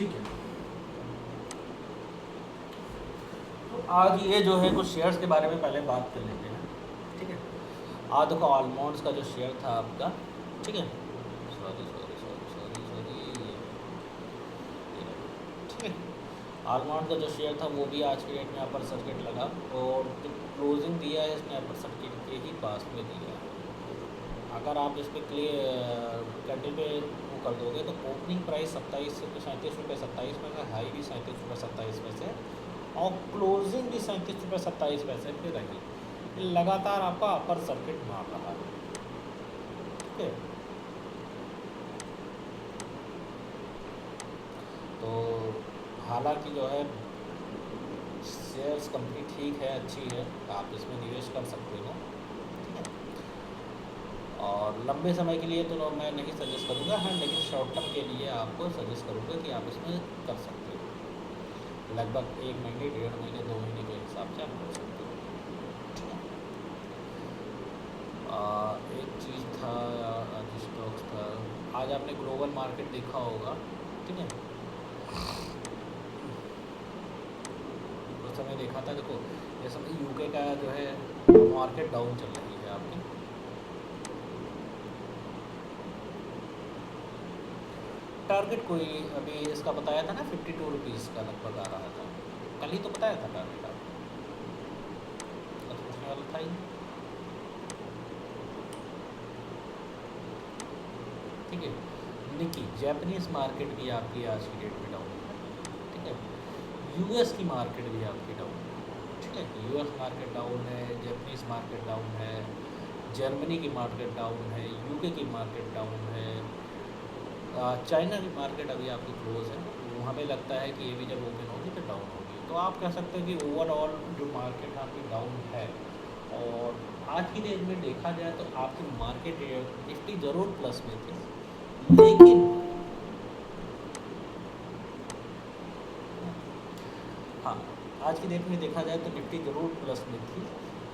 ठीक है। तो आज ये जो है कुछ शेयर्स के बारे में पहले बात कर लेते हैं, ठीक है। आज देखो आलमंड्स का जो शेयर था आपका, ठीक है, sorry sorry sorry sorry sorry, ठीक है, आलमंड का जो शेयर था वो भी आज के डेट में अपर सर्किट लगा और जो क्लोजिंग दिया है इसने अपर सर्किट के ही पास में दिया है। अगर आप इस पर कैंडल पे वो कर दोगे तो ओपनिंग प्राइस 37 रुपये 37 है, हाई भी 37 रुपये 27 और क्लोजिंग भी 37 रुपये 27 पे रही। लगातार आपका अपर सर्किट मार रहा है, ठीक है। तो हालांकि जो है शेयर्स कंपनी ठीक है, अच्छी है, आप इसमें निवेश कर सकते हो, ठीक है। और लंबे समय के लिए तो मैं नहीं सजेस्ट करूँगा, हाँ, लेकिन शॉर्ट टर्म के लिए आपको सजेस्ट करूँगा कि आप इसमें कर सकते हो। लगभग 1 महीने 1.5 महीने 2 महीने के हिसाब से आप कर सकते हो, ठीक है। एक चीज़ था आज स्टॉक्स था, आज आपने ग्लोबल मार्केट देखा होगा, ठीक है। उस समय देखा था, देखो इस समय यूके का जो है मार्केट डाउन चल रही है आपकी। टारगेट कोई अभी इसका बताया था ना 52 रुपीज़ का लगभग आ रहा था, कल ही तो बताया था टारगेट आपको, तो पूछने वाला था ही। ठीक है, निकी जैपनीज़ मार्केट भी आपकी आज की डेट में डाउन है, ठीक है। यूएस की मार्केट भी आपकी डाउन है, ठीक है। यूएस मार्केट डाउन है, जैपनीज़ मार्केट डाउन है, जर्मनी की मार्केट डाउन है, यूके की मार्केट डाउन है, चाइना की मार्केट अभी आपकी क्लोज है। तो हमें लगता है कि ये भी जब ओपन होगी तो डाउन होगी। तो आप कह सकते हैं कि ओवरऑल जो मार्केट आपकी डाउन है, और आज की डेट में देखा जाए तो आपकी मार्केट निफ्टी ज़रूर प्लस में थी, लेकिन हाँ, आज की डेट में देखा जाए तो निफ्टी ज़रूर प्लस में थी,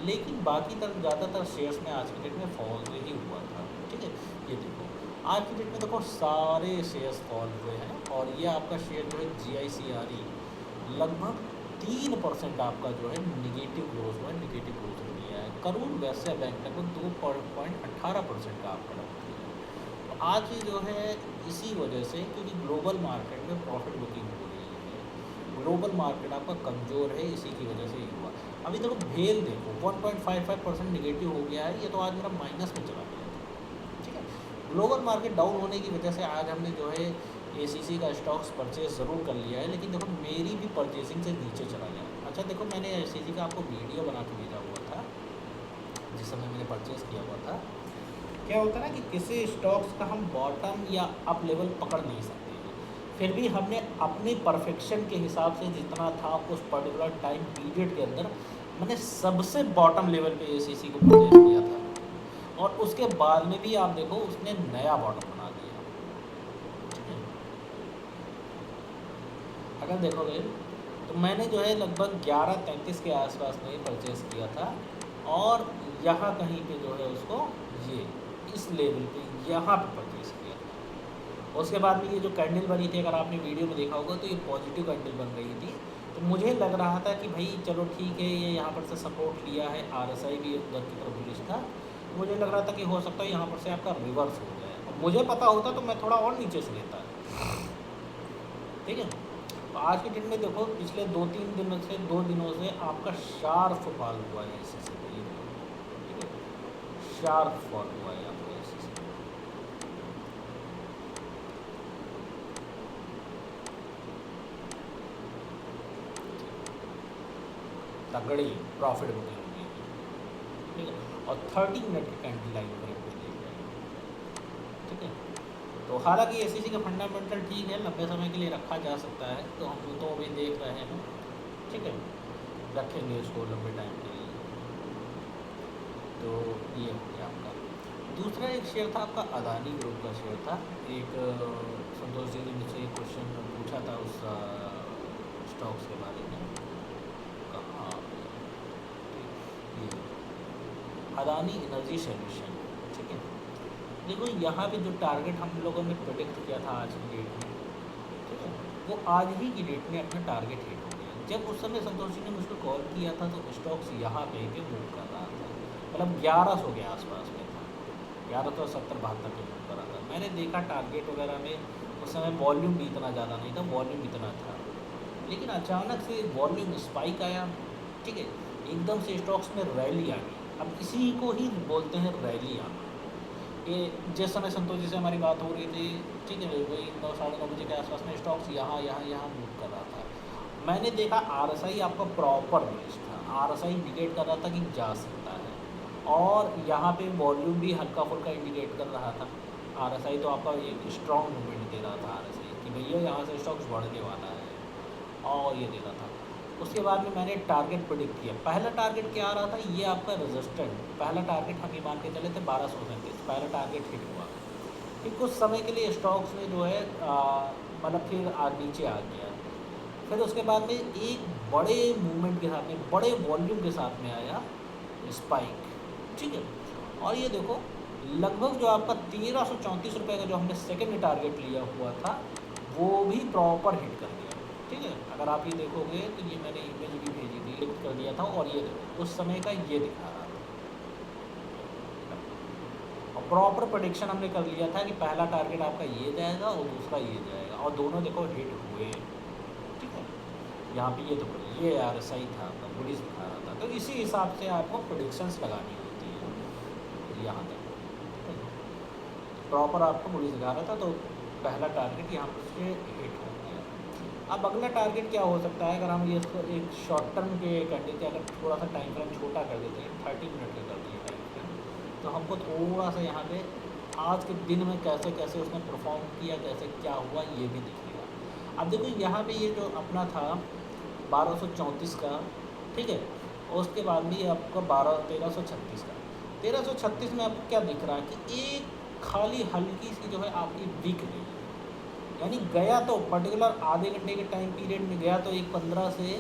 लेकिन बाकी तक ज़्यादातर शेयर्स में आज की डेट में फॉल ही हुआ था, ठीक है। ये देखो आज की डेट में देखो सारे शेयर्स फॉल हुए हैं, और ये आपका शेयर जो है GICRE लगभग 3% आपका जो है निगेटिव ग्रोथ हुआ है, निगेटिव ग्रोथ लिया है। करूर वैश्य बैंक लगभग 2.18% का आपका डाउन किया है। तो आज ही जो है इसी वजह से, क्योंकि ग्लोबल मार्केट में प्रॉफिट बुकिंग हो रही है, ग्लोबल मार्केट आपका कमज़ोर है, इसी की वजह से ही हुआ। अभी देखो भेल देखो 1.55% निगेटिव हो गया है, ये तो आज मेरा माइनस में चला गया था, ठीक है। ग्लोबल मार्केट डाउन होने की वजह से आज हमने जो है ACC का स्टॉक्स परचेज ज़रूर कर लिया है, लेकिन देखो मेरी भी परचेसिंग से नीचे चला गया। अच्छा देखो मैंने ACC का आपको वीडियो बना के भेजा हुआ था जिस समय मैंने परचेज़ किया हुआ था। क्या होता है ना कि किसी स्टॉक्स का हम बॉटम या अप लेवल पकड़ नहीं सकते हैं, फिर भी हमने अपनी परफेक्शन के हिसाब से जितना था उस पर्टिकुलर टाइम पीरियड के अंदर मैंने सबसे बॉटम लेवल पे ACC को परचेज किया था, और उसके बाद में भी आप देखो उसने नया बॉटम बना दिया, ठीक है। अगर देखोगे तो मैंने जो है लगभग 11:33 के आसपास में परचेज़ किया था, और यहाँ कहीं पे जो है उसको ये इस लेवल पे यहाँ पे परचेज़ किया था। उसके बाद में ये जो कैंडल बनी थी, अगर आपने वीडियो में देखा होगा तो ये पॉजिटिव कैंडल बन रही थी, तो मुझे लग रहा था कि भाई चलो ठीक है, ये यहाँ पर से सपोर्ट लिया है, RSI भी उधर की तरफ बुलिश था, मुझे लग रहा था कि हो सकता है यहाँ पर से आपका रिवर्स हो जाए, और मुझे पता होता तो मैं थोड़ा और नीचे से लेता, ठीक है। तो आज की डेट में देखो पिछले 2-3 दिनों से 2 दिनों से आपका शार्प फॉल हुआ है ACC पे, ठीक है, शार्प फॉल हुआ है आपका ACC। तगड़ी प्रॉफिट बुकिंग होगी, ठीक है, और 30 मिनट की कैंडल लाइन पर देख रहे हैं, ठीक है। तो हालांकि ACC का फंडामेंटल ठीक है, लंबे समय के लिए रखा जा सकता है, तो हम तो अभी देख रहे हैं, ठीक है, रखेंगे इसको लंबे टाइम के लिए। तो ये हो गया आपका। दूसरा एक शेयर था आपका अदानी ग्रुप का शेयर था। एक संतोष जी ने मुझसे एक क्वेश्चन पूछा था उस स्टॉक्स के बारे में, कहाँ ये अदानी एनर्जी सॉल्यूशन, ठीक है। देखो यहाँ पे जो टारगेट हम लोगों ने प्रेडिक्ट किया था आज की डेट में, ठीक है, वो आज ही की डेट में अपना टारगेट हिट हो गया। जब उस समय संतोष जी ने मुझको कॉल किया था तो स्टॉक्स यहाँ पे मूव कर रहा था, मतलब 1100 के आसपास में था, 1170-72 पे मूव कर रहा था। मैंने देखा टारगेट वगैरह में उस समय वॉल्यूम भी इतना ज़्यादा नहीं था, वॉल्यूम इतना था, लेकिन अचानक से वॉल्यूम स्पाइक आया, ठीक है, एकदम से स्टॉक्स में रैली आ गई। अब इसी को ही बोलते हैं रैली आना। ये जिस समय संतोष जी से हमारी बात हो रही थी, ठीक है, वही 9-9:30 बजे के आसपास में स्टॉक्स यहाँ मूव कर रहा था। मैंने देखा RSI आपका प्रॉपर बेस था, RSI इंडिकेट कर रहा था कि जा सकता है, और यहाँ पे वॉल्यूम भी हल्का फुल्का इंडिकेट कर रहा था। RSI तो आपका एक स्ट्रॉन्ग मूवमेंट दे रहा था RSI कि भैया यहाँ से स्टॉक्स बढ़ने वाला है, और ये दे रहा था। उसके बाद में मैंने टारगेट प्रेडिक्ट किया। पहला टारगेट क्या आ रहा था, ये आपका रेजिस्टेंट, पहला टारगेट हम ये मान के चले थे 1237, पहला टारगेट हिट हुआ। फिर कुछ समय के लिए स्टॉक्स में जो है मतलब फिर नीचे आ गया। फिर उसके बाद में एक बड़े मूवमेंट के साथ में, बड़े वॉल्यूम के साथ में आया स्पाइक, ठीक है, और ये देखो लगभग जो आपका 1334 रुपये का जो हमने सेकेंड टारगेट लिया हुआ था वो भी प्रॉपर हिट कर दिया, ठीक है। अगर आप ये देखोगे तो ये मैंने इमेज भी भेजी थी, हिट कर दिया था, और ये देखो उस समय का ये दिखा रहा था, और प्रॉपर प्रेडिक्शन हमने कर लिया था कि पहला टारगेट आपका ये जाएगा और दूसरा ये जाएगा, और दोनों देखो हिट हुए, ठीक है। यहाँ पे ये देखो ये RSI था आपका, बुलिश दिखा रहा था, तो इसी हिसाब से आपको प्रेडिक्शंस लगानी होती है। यहाँ तक प्रॉपर आपको बुलिश दिखा रहा था, तो पहला टारगेट यहाँ पर से हिट हो गया। अब अगला टारगेट क्या हो सकता है, अगर हम ये इसको एक शॉर्ट टर्म के कैंडल के अगर थोड़ा सा टाइम फ्रेम छोटा कर देते हैं, 30 मिनट का कर दिए टाइम फ्रेम, तो हमको थोड़ा सा यहाँ पे आज के दिन में कैसे कैसे उसने परफॉर्म किया, कैसे क्या हुआ, ये भी दिखेगा। अब देखो यहाँ पे ये जो अपना था 1234 का, ठीक है, और उसके बाद भी आपका 1336 का, 1336 में आपको क्या दिख रहा है कि एक खाली हल्की सी जो है आपकी दिख गई, यानी गया तो पर्टिकुलर आधे घंटे के टाइम पीरियड में गया तो 1:15 से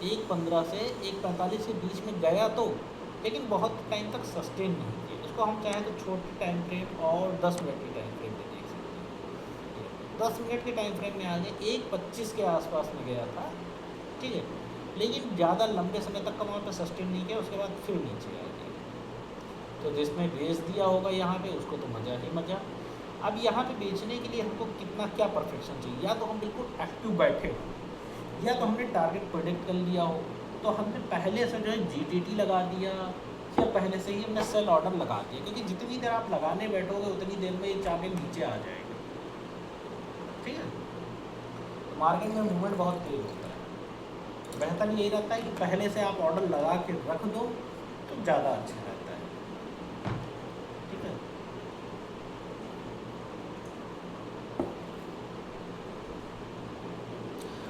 1:45 के बीच में गया तो, लेकिन बहुत टाइम तक सस्टेन नहीं किया। इसको हम चाहें तो छोटे टाइम फ्रेम और 10 मिनट के टाइम फ्रेम में देख सकते हैं। 10 मिनट के टाइम फ्रेम में आगे 1:25 के आसपास में गया था, ठीक है, लेकिन ज़्यादा लंबे समय तक का वहाँ पर सस्टेन नहीं किया, उसके बाद फिर नीचे आ गया। तो जिसने बेच दिया होगा यहाँ पे उसको तो मज़ा ही मज़ा। अब यहाँ पे बेचने के लिए हमको कितना क्या परफेक्शन चाहिए, या तो हम बिल्कुल एक्टिव बैठे हो, या तो हमने टारगेट प्रेडिक्ट कर लिया हो, तो हमने पहले से जो है GTT लगा दिया, या पहले से ही हमने सेल ऑर्डर लगा दिया, क्योंकि जितनी देर आप लगाने बैठोगे उतनी देर में ये चाबी नीचे आ जाएगा, ठीक है। तो मार्केट में मूवमेंट बहुत तेज होता है, बेहतर यही रहता है कि पहले से आप ऑर्डर लगा के रख दो तो ज़्यादा अच्छा रहता है, ठीक है।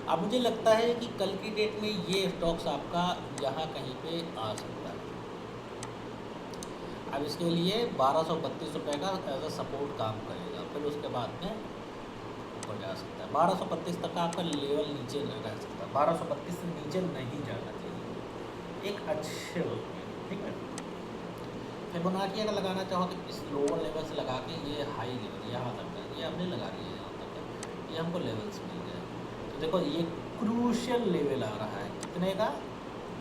अब मुझे लगता है कि कल की डेट में ये स्टॉक्स आपका यहाँ कहीं पे आ सकता है। अब इसके लिए 1232 रुपये का एज अ सपोर्ट काम करेगा, फिर उसके बाद में ऊपर जा सकता है। 1232 तक का आपका लेवल नीचे नहीं रह सकता, 1232 से नीचे नहीं जाना चाहिए एक अच्छे वक्त में, ठीक है। फिबोनाची अगर लगाना चाहो तो इस लोअर लेवल से लगा के ये हाई लेवल यहाँ तक है, ये हमने लगा लिया है यहाँ तक है, ये हमको लेवल्स मिल गए। तो देखो ये क्रूशियल लेवल आ रहा है कितने का,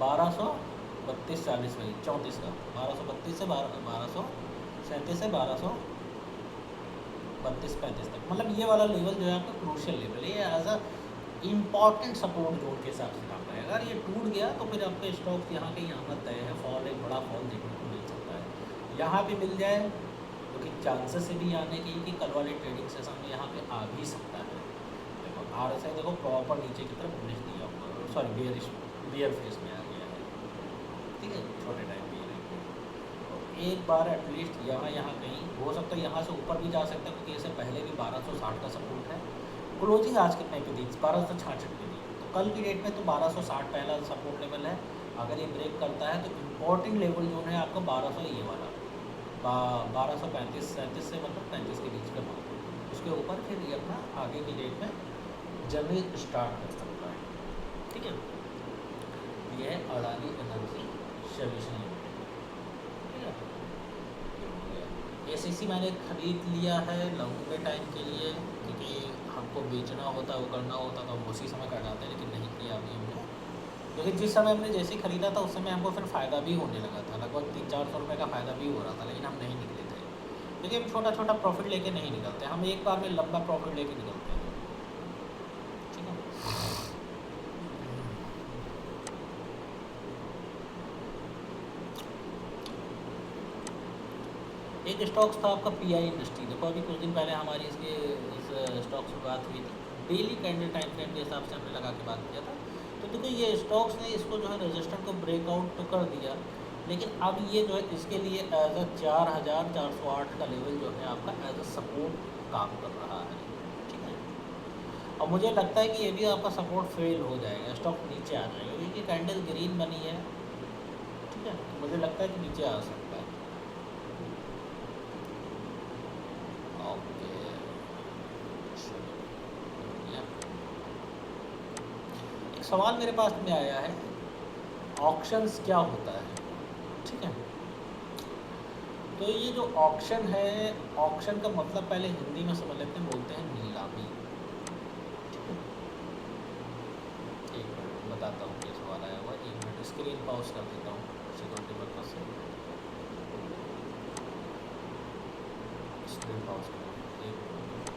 1232-40 वही 34 का, 1232 से 1237 से 1232-35 तक, मतलब ये वाला लेवल जो है आपका क्रूशियल लेवल है, ये as a important support zone के हिसाब से काम करेगा। अगर ये टूट गया तो फिर आपका स्टॉक यहाँ कहीं आना तय है, फॉल एक बड़ा फॉल देखने को मिल सकता है। यहाँ भी मिल जाए तो कि चांसेस से भी आने की कि कल वाले ट्रेडिंग सेशन में यहाँ पे आ भी सकता है। देखो RSI देखो प्रॉपर नीचे की तरफ बुलिश दिया हुआ, सॉरी बियर फेस में आ गया है, ठीक है, छोटे टाइम बियर है। तो एक बार एटलीस्ट यहाँ कहीं हो सकता है, यहाँ से ऊपर भी जा सकता है, क्योंकि इससे पहले भी 1260 का सपोर्ट है। क्लोजिंग आज कितने पे दी, 1266 पे दी, तो कल की डेट में तो 1260 पहला सपोर्ट लेवल है। अगर ये ब्रेक करता है तो इम्पोर्टेंट लेवल जो है आपका 1200 ये वाला 1235-37 से मतलब 35 के बीच का मार्क, उसके ऊपर फिर ये अपना आगे की डेट में जर्नी स्टार्ट कर सकता है, ठीक है। ये है अडानी एनर्जी सॉल्यूशन लिमिटेड, ठीक है। ACC मैंने खरीद लिया है लंबे टाइम के लिए, क्योंकि हम हमको बेचना होता है, वो करना होता तो हम उसी समय कर जाते हैं, लेकिन नहीं किया अभी हमने, क्योंकि जिस समय हमने जैसे ही ख़रीदा था उस समय हमको फिर फ़ायदा भी होने लगा था, लगभग 300-400 रुपये का फ़ायदा भी हो रहा था, लेकिन हम नहीं निकले थे, क्योंकि हम छोटा छोटा प्रॉफिट लेके नहीं निकलते, हम एक बार में लंबा प्रॉफिट लेके निकलते हैं। ठीक है, एक स्टॉक्स था आपका पीआई इंडस्ट्री। देखो अभी कुछ दिन पहले हमारी इस स्टॉक्स में बात हुई थी, डेली कैंडल टाइम फ्रेम के हिसाब से हमने लगा के बात किया था। तो देखो ये स्टॉक्स ने इसको जो है रजिस्टर को ब्रेकआउट तो कर दिया, लेकिन अब ये जो है इसके लिए एज अ 4408 का लेवल जो है आपका एज अ सपोर्ट काम कर रहा है। ठीक है, और मुझे लगता है कि ये भी आपका सपोर्ट फेल हो जाएगा, स्टॉक नीचे आ जाएगा, क्योंकि कैंडल ग्रीन बनी है। ठीक है, मुझे लगता है कि नीचे आ सकता है। ओके, एक सवाल मेरे पास में आया है, ऑक्शंस क्या होता है? ठीक है, तो ये जो ऑक्शन है, ऑक्शन का मतलब पहले हिंदी में समझ लेते हैं, बोलते हैं नीलामी। ठीक है, एक मिनट बताता हूँ क्या सवाल आया हुआ, एक मिनट स्क्रीन पॉज कर देता हूँ सिक्योरिटी पर्पज से, स्क्रीन पॉज कर एक मिनट।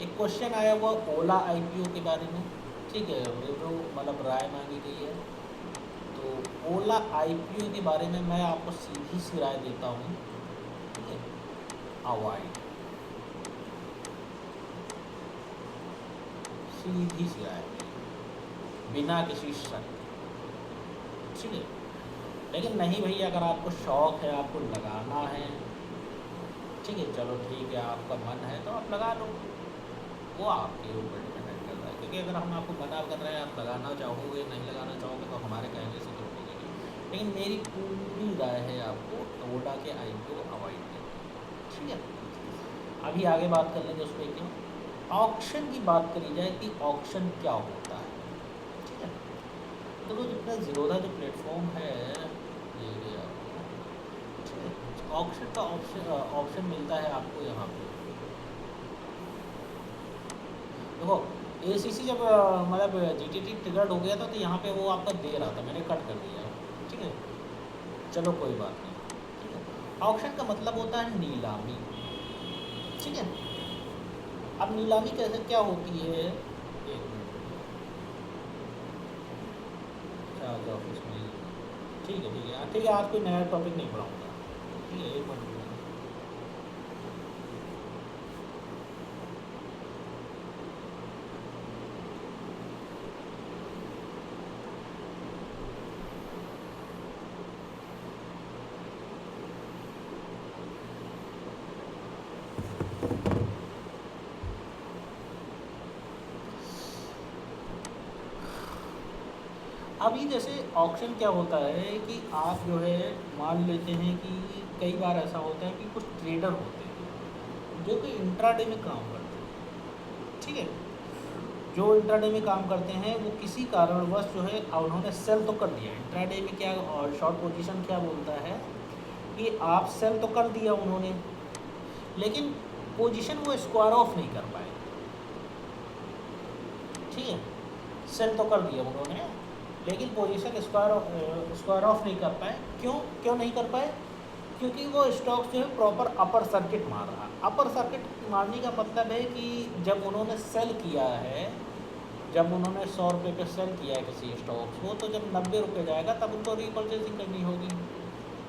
एक क्वेश्चन आया हुआ ओला आईपीओ के बारे में। ठीक है, जो मतलब राय मांगी गई है, तो ओला आईपीओ के बारे में मैं आपको सीधी सी राय देता हूँ। ठीक है, अवॉइड, सीधी सी राय, बिना किसी शक। ठीक है, लेकिन नहीं भैया, अगर आपको शौक़ है, आपको लगाना है, ठीक है, चलो ठीक है, आपका मन है तो आप लगा लो, वो आपके ऊपर डिपेंड कर रहा है। क्योंकि अगर हम आपको मना कर रहे हैं, आप लगाना चाहोगे, नहीं लगाना चाहोगे, तो हमारे कहने से तो होगी नहीं। लेकिन मेरी पूरी राय है आपको ओला के आईपीओ अवॉइड करना। ठीक है, अभी आगे बात कर लेंगे उस पर क्यों। ऑक्शन की बात करी जाए कि ऑक्शन क्या होता है। ठीक है, तो जितना ज़ीरोधा जो प्लेटफॉर्म है ये आपको, ठीक है, ऑक्शन का ऑप्शन मिलता है आपको यहाँ पे। देखो एसीसी जब मतलब जीटीटी ट्रिगर्ड हो गया था, तो यहाँ पे वो आपका दे रहा था, मैंने कट कर दिया। ठीक है, चलो कोई बात नहीं। ठीक है, ऑक्शन का मतलब होता है नीलामी। ठीक है, अब नीलामी कैसे क्या होती है, एक मिनट, अच्छा ऑफिस में, ठीक है ठीक है ठीक है, आज कोई नया टॉपिक नहीं पढ़ाऊँगा। ठीक है, एक मिनट। अभी जैसे ऑक्शन क्या होता है कि आप जो है मान लेते हैं कि कई बार ऐसा होता है कि कुछ ट्रेडर होते हैं जो कि इंट्राडे में काम करते हैं। ठीक है, जो इंट्राडे में काम करते हैं वो किसी कारणवश जो है उन्होंने सेल तो कर दिया इंट्राडे में, क्या और शॉर्ट पोजीशन क्या बोलता है कि आप सेल तो कर दिया उन्होंने, लेकिन पोजीशन वो स्क्वायर ऑफ नहीं कर पाए। ठीक है, सेल तो कर दिया उन्होंने, लेकिन पोजीशन स्क्वायर ऑफ नहीं कर पाए। क्यों नहीं कर पाए? क्योंकि वो स्टॉक जो है प्रॉपर अपर सर्किट मार रहा। अपर सर्किट मारने का मतलब है कि जब उन्होंने सेल किया है, जब उन्होंने 100 रुपये पे सेल किया है किसी स्टॉक्स को, तो जब 90 रुपये जाएगा तब उनको रीपर्चेजिंग करनी होगी,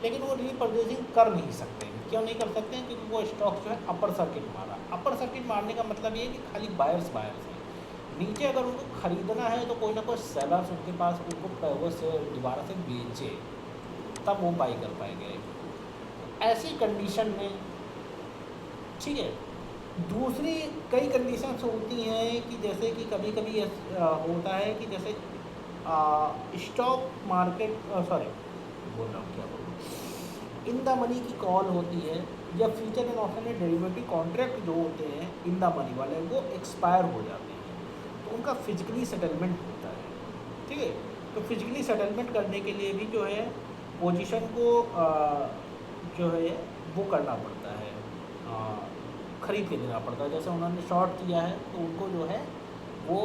लेकिन वो रीपर्चेजिंग कर नहीं सकते। क्यों नहीं कर सकते हैं? क्योंकि वो स्टॉक जो है अपर सर्किट मारा। अपर सर्किट मारने का मतलब ये है कि खाली बायर्स हैं। नीचे अगर उनको ख़रीदना है तो कोई ना कोई सेलर्स उनके पास उनको वो से दोबारा से बेचे, तब वो बाई कर पाएंगे। ऐसी कंडीशन में, ठीक है, दूसरी कई कंडीशंस होती हैं कि जैसे कि कभी कभी होता है कि जैसे स्टॉक मार्केट बोल रहा हूँ क्या बोलूँ, इन द मनी की कॉल होती है, या फ्यूचर एंड ऑप्शन में डेरिवेटिव कॉन्ट्रैक्ट जो होते हैं इन द मनी वाले, वो एक्सपायर हो जाते हैं, तो उनका फिजिकली सेटलमेंट होता है। ठीक है, तो फिजिकली सेटलमेंट करने के लिए भी जो है पोजीशन को जो है वो करना पड़ता है, ख़रीद के देना पड़ता है। जैसे उन्होंने शॉर्ट किया है तो उनको जो है वो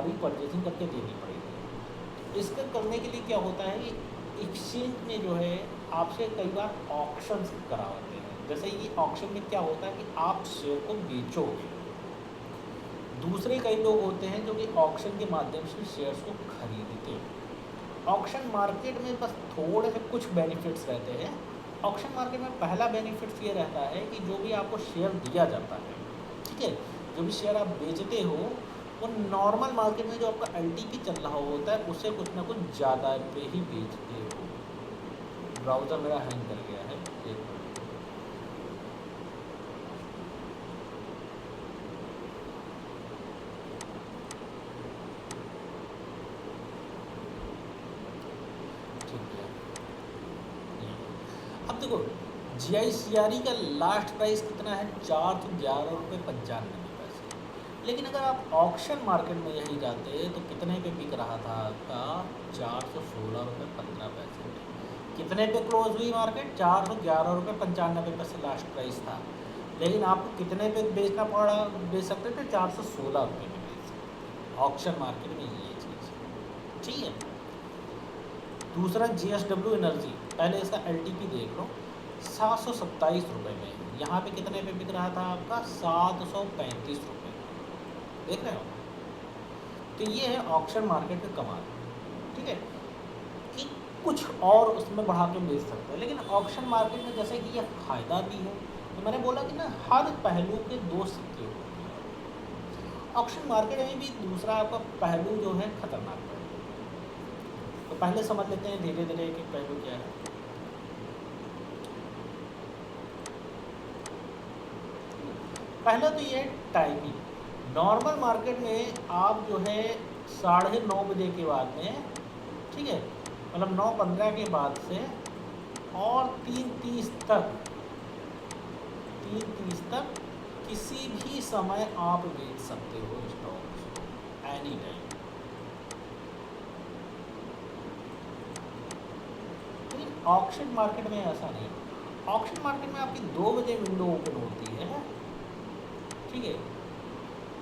रीपरचेजिंग करके देनी पड़ेगी। इसका करने के लिए क्या होता है कि एक्सचेंज में जो है आपसे कई बार ऑक्शंस कराते हैं। जैसे ये ऑक्शन में क्या होता है कि आप शेयर को बेचोगे, दूसरे कई लोग होते हैं जो कि ऑक्शन के माध्यम से शेयर्स को खरीदते हैं। ऑक्शन मार्केट में बस थोड़े से कुछ बेनिफिट्स रहते हैं। ऑक्शन मार्केट में पहला बेनिफिट्स ये रहता है कि जो भी आपको शेयर दिया जाता है, ठीक है, जो भी शेयर आप बेचते हो वो नॉर्मल मार्केट में जो आपका एलटीपी चल रहा होता है उससे कुछ ना कुछ ज़्यादा पे ही बेचते हो। ब्राउज़र मेरा हैंग कर गया है, एक मिनट। ठीक है, अब देखो GICRE का लास्ट प्राइस कितना है, 411 रुपये 95 पैसे। लेकिन अगर आप ऑक्शन मार्केट में यही जाते तो कितने पे बिक रहा था आपका, 416 रुपये 15 पैसे। कितने पे क्लोज हुई मार्केट, 411 रुपये 95 पैसे लास्ट प्राइस था। लेकिन आपको कितने पे बेचना पड़ा, बेच सकते थे 416 रुपये में बेच सकते। ऑक्शन मार्केट में ये चीज़ ठीक है। दूसरा GSW एनर्जी, पहले इसका LTP देख लो, 727 रुपये में। यहाँ पे कितने पे बिक रहा था आपका, 735 रुपये। देख रहे हो, तो ये है ऑक्शन मार्केट का कमाल, ठीक है, कि कुछ और उसमें बढ़ा के बेच सकते हैं। लेकिन ऑक्शन मार्केट में जैसे कि ये फ़ायदा भी है, तो मैंने बोला कि ना हर पहलू के दो सिक्के होते हैं। ऑक्शन मार्केट में भी दूसरा आपका पहलू जो है खतरनाक है। तो पहले समझ लेते हैं धीरे धीरे एक एक पहलू क्या है। पहला तो ये टाइमिंग। नॉर्मल मार्केट में आप जो है 9:30 बजे के बाद में, ठीक है, मतलब 9:15 के बाद से और 3:30 तक किसी भी समय आप बेच सकते हो स्टॉक्स, एनी टाइम। लेकिन ऑक्शन मार्केट में ऐसा नहीं। ऑक्शन मार्केट में आपकी 2 बजे विंडो ओपन होती है, ठीक है,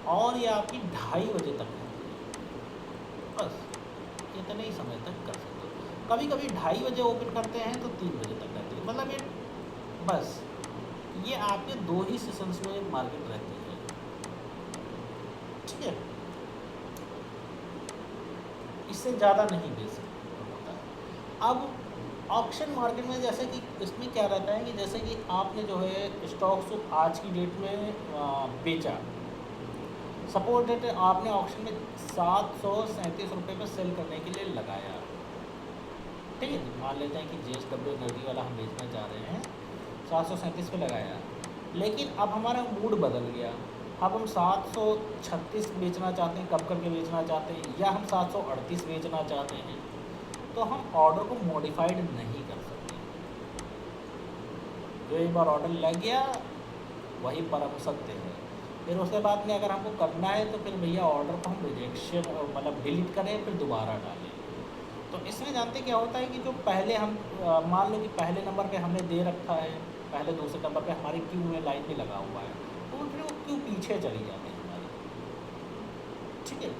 और ये आपकी 2:30 बजे तक है। बस इतने ही समय तक कर सकते हो। कभी कभी 2:30 बजे ओपन करते हैं तो 3 बजे तक रहती है। मतलब ये बस ये आपके 2 ही सेशंस में मार्केट रहती है, ठीक है, इससे ज़्यादा नहीं बेच सकते होता है। अब ऑक्शन मार्केट में जैसे कि इसमें क्या रहता है कि जैसे कि आपने जो है स्टॉक्स को आज की डेट में बेचा, सपोज डेट आपने ऑक्शन में 737 रुपये पर सेल करने के लिए लगाया, ठीक है, मान लेते हैं कि GSW एनर्जी वाला हम बेचना चाह रहे हैं, 737 पे लगाया। लेकिन अब हमारा मूड बदल गया, अब हम 736 बेचना चाहते हैं, कब करके बेचना चाहते हैं, या हम 738 बेचना चाहते हैं, तो हम ऑर्डर को मॉडिफाइड नहीं कर सकते। जो एक बार ऑर्डर लग गया वही पर हम सकते हैं। फिर उसके बाद में अगर हमको करना है तो फिर भैया ऑर्डर को हम रिजेक्शन मतलब डिलीट करें, फिर दोबारा डालें। तो इसमें जानते क्या होता है कि जो पहले हम मान लो कि पहले नंबर पे हमने दे रखा है, पहले दूसरे नंबर पे हमारी क्यू में लाइन में लगा हुआ है, तो फिर वो क्यू पीछे चली जाती है हमारी, ठीक है,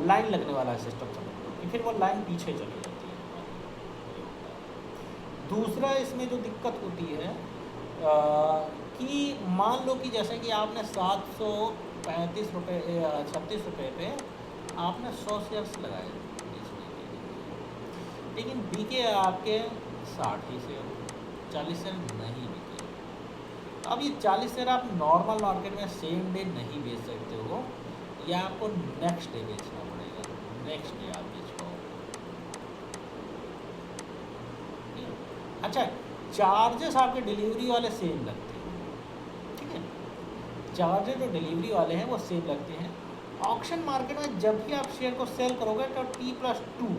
लाइन लगने वाला सिस्टम समझ लो कि फिर वो लाइन पीछे चली जाती है हमारी। दूसरा इसमें जो दिक्कत होती है कि मान लो कि जैसे कि आपने 735 रुपये 36 रुपये पे आपने 100 शेयर्स लगाए बेचने के लिए, लेकिन बिके आपके 60 ही शेयर, 40 शेयर नहीं बिके। अब ये 40 शेयर आप नॉर्मल मार्केट में सेम डे नहीं बेच सकते हो, या आपको नेक्स्ट डे बेचना पड़ेगा, नेक्स्ट डे आप बेच पाओगे। अच्छा, चार्जेस आपके डिलीवरी वाले सेम लगते हैं, ठीक है, चार्जेस जो डिलीवरी वाले हैं वो सेम लगते हैं। ऑक्शन मार्केट में जब भी आप शेयर को सेल करोगे तो T+2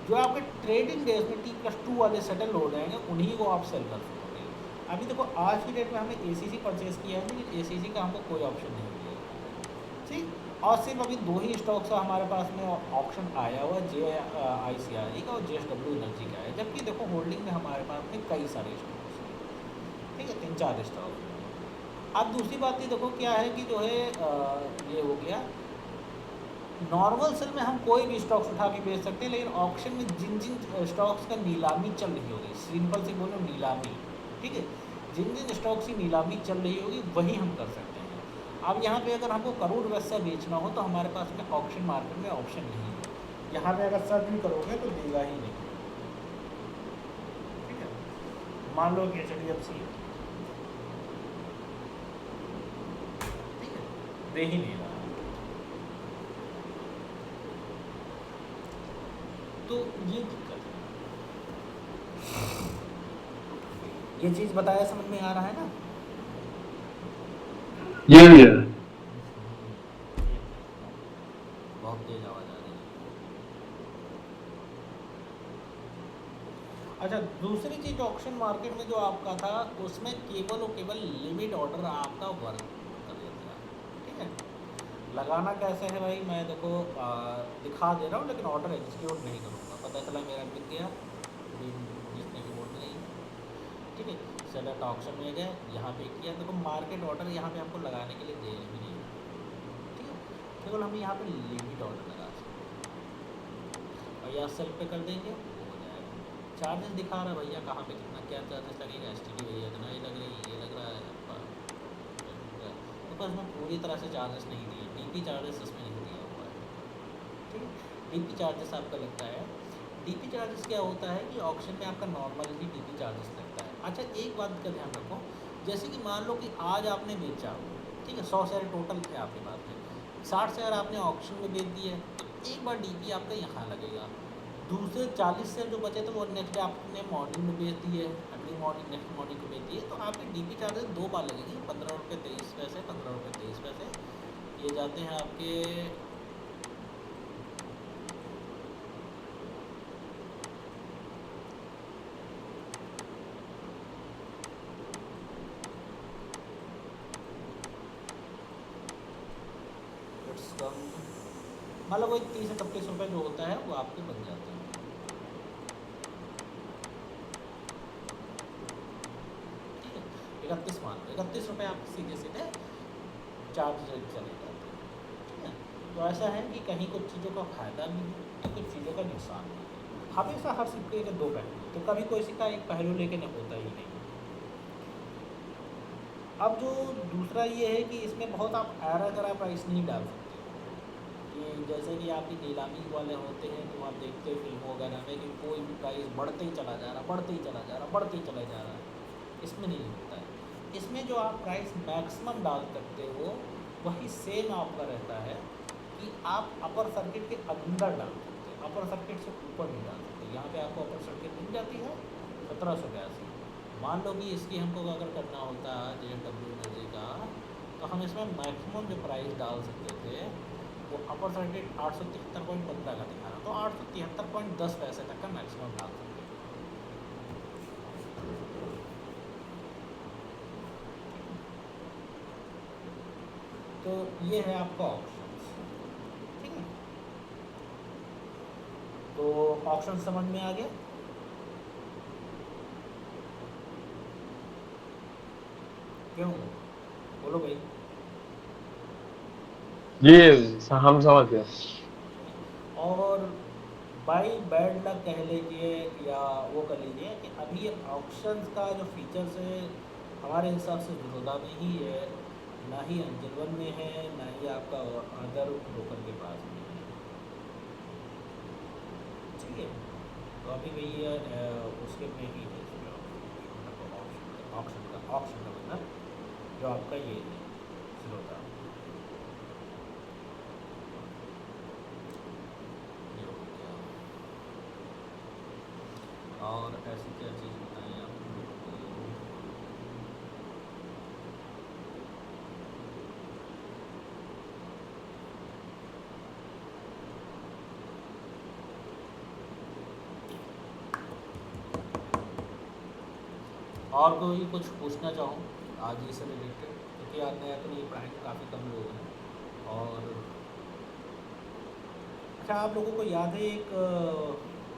जो आपके ट्रेडिंग डेज में T+2 वाले सेटल हो जाएंगे, उन्हीं को आप सेल कर सकोगे। अभी देखो आज की डेट में हमने ACC परचेज़ किया है, लेकिन ACC का हमको कोई ऑप्शन नहीं मिलेगा, ठीक। और सिर्फ अभी 2 ही स्टॉक्स का हमारे पास में ऑप्शन आया हुआ JICRE का और JSW एनर्जी का है, जबकि देखो होल्डिंग में हमारे पास में कई सारे स्टॉक्स हैं, ठीक है, 3-4 स्टॉक। अब दूसरी बात ये देखो क्या है कि जो है ये हो गया नॉर्मल सेल में हम कोई भी स्टॉक्स उठा के बेच सकते हैं, लेकिन ऑक्शन में जिन जिन स्टॉक्स का नीलामी चल रही होगी, सिंपल सी बोलो नीलामी, ठीक है, जिन जिन स्टॉक्स की नीलामी चल रही होगी वही हम कर सकते हैं। अब यहाँ पे अगर हमको करोड़ वैसा बेचना हो तो हमारे पास में ऑक्शन मार्केट में ऑप्शन नहीं है, यहाँ पे अगर सर्च भी करोगे तो देगा ही नहीं, ठीक है। मान लो कि HDFC, ठीक है, दे ही नहीं रहा, तो ये दिक्कत है। ये चीज़ बताया समझ में आ रहा है ना? ये भी है। बहुत तेज आवाज़ आ रही है। अच्छा, दूसरी चीज़ ऑक्शन मार्केट में जो आपका था उसमें केवल और केवल लिमिट ऑर्डर आपका वर्क कर देता है, ठीक है। लगाना कैसे है भाई, मैं देखो दिखा दे रहा हूँ लेकिन ऑर्डर एग्जीक्यूट नहीं करूँगा, पता चला मेरा बिक गया, जितने की बोल नहीं, ठीक है। सेलेक्ट ऑप्शन में गए, यहाँ पे किया, देखो मार्केट ऑर्डर यहाँ पे हमको लगाने के लिए दे भी नहीं, ठीक है, केवल हम यहाँ पे लिमिट ऑर्डर लगा सकते हैं और यहाँ सेल पे कर देंगे, हो जाएगा। चार्जेस दिखा रहा है भैया कहाँ पे कितना क्या चार्जेस लगेगा, STD भैया इतना ही लग रही है, ये लग रहा है आपका, तो बस मैं पूरी तरह से चार्जेस नहीं दिए, DP चार्जेस इसमें नहीं दिया हुआ है, ठीक है। DP चार्जेस आपका लगता है, DP चार्जेस क्या होता है कि ऑक्शन में आपका नॉर्मल ही DP चार्जेस लगता है। अच्छा, एक बात का ध्यान रखो, जैसे कि मान लो कि आज आपने बेचा, ठीक है, 100 शेयर टोटल थे आपके पास में, 60 शेयर आपने ऑक्शन में बेच दिए, तो एक बार DP आपका यहाँ लगेगा, दूसरे 40 शेयर जो बचे थे वो नेक्स्ट डे आपने मॉर्निंग में बेच दिए, अगली मॉर्निंग नेक्स्ट मॉर्निंग को बेच दिए, तो आपके DP चार्जेस 2 बार लगेंगे, 15 रुपये 23 पैसे, 15 रुपये 23 पैसे, ये जाते हैं आपके मतलब वही 30-31 रुपये जो होता है वो आपके बन जाते हैं, ठीक है। 31 मान लो, 31 रुपये आपके सीधे सीधे चार्ज चले जाते हैं, ठीक है। तो ऐसा है कि कहीं कुछ चीज़ों का फ़ायदा भी है तो कुछ चीज़ों का नुकसान भी है, हमेशा हर सिक्के के 2 पहलू, तो कभी कोई सिक्का एक पहलू लेके नहीं होता ही नहीं। अब जो दूसरा ये है कि इसमें बहुत आप ऐरा गैरा प्राइस नहीं डाल सकते, कि जैसे कि आपकी नीलामी वाले होते हैं तो आप देखते हो फिल्मों वगैरह में कि कोई भी प्राइस बढ़ते ही चला जा रहा, बढ़ते ही चला जा रहा, बढ़ते ही चला जा रहा है, इसमें नहीं होता है। इसमें जो आप प्राइस मैक्सिमम डाल सकते हो वही सेम आपका रहता है कि आप अपर सर्किट के अंदर डाल सकते हैं, अपर सर्किट से ऊपर नहीं डाल सकते। यहाँ पे आपको अपर सर्किट मिल जाती है 1782, मान लो कि इसकी हमको अगर करना होता है JSW एनर्जी का, तो हम इसमें मैक्सिमम जो प्राइस डाल सकते थे वो अपर सर्किट 873.15 का दिखा रहा, तो 873.10 पैसे तक का मैक्सिमम डाल सकते हैं। तो ये है आपका ऑप्शंस, ठीक है। तो ऑप्शन समझ में आ गया? क्यों, बोलो भाई। जी हम समझ गए। और बाई बैड लक कह लीजिए या वो कर लीजिए कि अभी ऑप्शंस का जो फीचर्स है हमारे हिसाब से बड़ौदा में ही है, ना ही अंजल वन में है, ना ही आपका अदर ब्रोकर के पास में है, ठीक है। तो अभी भैया उसके में ही है ऑप्शन का मतलब जो आपका ये है बड़ौदा, ये हो गया। और ऐसी क्या चीज़ बताएं आप लोगों को? और कोई कुछ पूछना चाहूँ आज इससे रिलेटेड, क्योंकि आज नया तो नहीं पढ़ाएंगे, काफ़ी कम लोग हैं और अच्छा, आप लोगों को याद है एक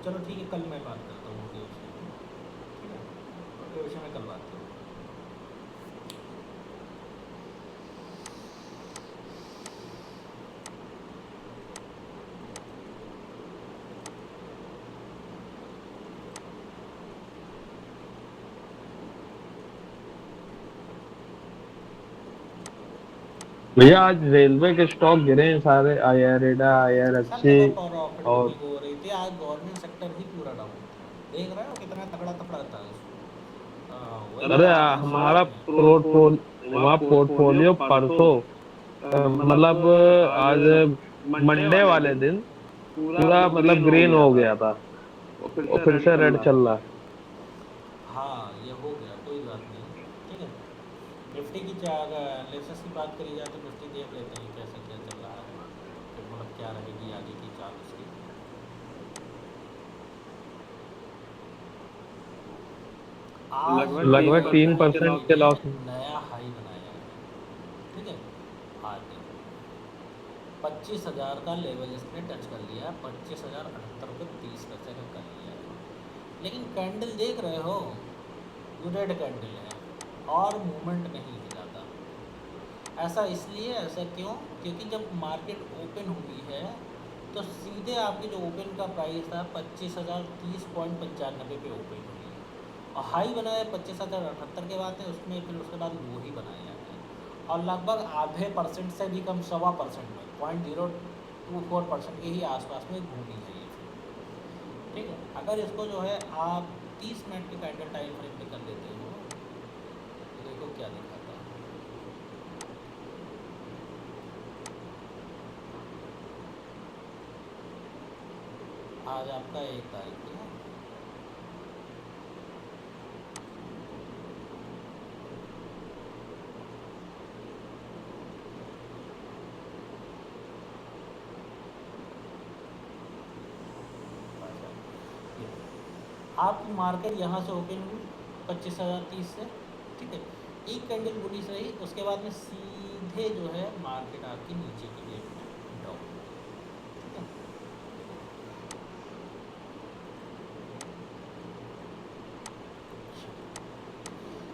चलो ठीक है, कल मैं बात करता हूँ उनके विषय में, ठीक है, उनके विषय में कल बात करूँ। भैया आज रेलवे के स्टॉक गिरे हैं सारे, आईआरएडा, सब आईआरएफसी। जगह प्रॉफिट और बुकिंग हो रही थी आज, गवर्नमेंट सेक्टर ही पूरा डाउन था, देख रहे हो कितना तगड़ा तगड़ा था। वही अरे बात है हमारा स्टॉक में। हमारा पोर्टफोलियो परसों मतलब आज मंडे वाले दिन पूरा मतलब ग्रीन हो गया था, और फिर से रेड चल रहा है। हाँ ये हो गया, कोई बात नहीं, ठीक है। निफ्टी की क्या अगर एनालिसिस की बात करी जाए तो निफ्टी देख लेते हैं कैसे क्या चल रहा है, फिर मतलब क्या रहेगी आगे की चाल उसकी। आज लगभग देखो तीन निफ्टी परसेंट के ने लॉस में। नया हाई बनाया है, ठीक है। आज देखो 25,000 का लेवल इसने टच कर लिया है, 25,078 रुपये 30 पैसे का कर लिया है। लेकिन कैंडल देख रहे हो, ये रेड कैंडल है और मूवमेंट नहीं हिलाता। ऐसा इसलिए, ऐसा क्यों? क्योंकि जब मार्केट ओपन हुई है तो सीधे आपकी जो ओपन का प्राइस था 25,030.95 पे ओपन हुई है, और हाई बनाया 25,078 के बाद है उसमें, फिर उसके बाद लो ही बनाया है, और लगभग आधे परसेंट से भी कम, 1.25% में 0.024% के ही आसपास में घूमी है ये फिर, ठीक है। अगर इसको जो है आप 30 मिनट के कैंडल टाइम फ्रेम में कर लेते हो तो देखो क्या दिखाता है। आज आपका 1 तारीख है, आपकी मार्केट यहाँ से ओपन हुई 25,030 से, ठीक है। एक कैंडल बुलिश रही, उसके बाद में सीधे जो है मार्केट आपकी नीचे की डेट में डाउन, ठीक है।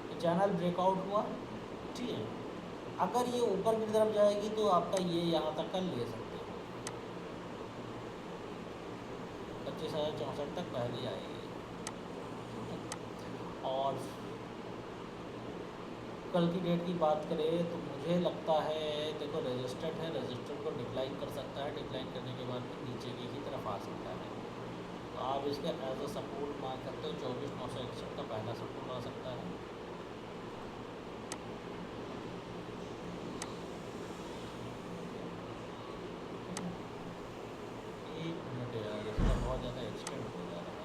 तो चैनल ब्रेकआउट हुआ, ठीक है। अगर ये ऊपर की तरफ जाएगी तो आपका ये यहाँ तक का ले सकते हो, 25,064 तक पहले आएगी, और कल की डेट की बात करें तो मुझे लगता है, देखो रजिस्टर्ड है, रजिस्टर्ड को डिक्लाइन कर सकता है, डिक्लाइन करने के बाद फिर नीचे की तरफ आ सकता है, तो आप इसके एज अ सपोर्ट मान सकते हो। 24,961 का पहला सपोर्ट आ सकता है, एक मिनट यार, इसका बहुत ज़्यादा एक्सटेंड हो जा रहा है,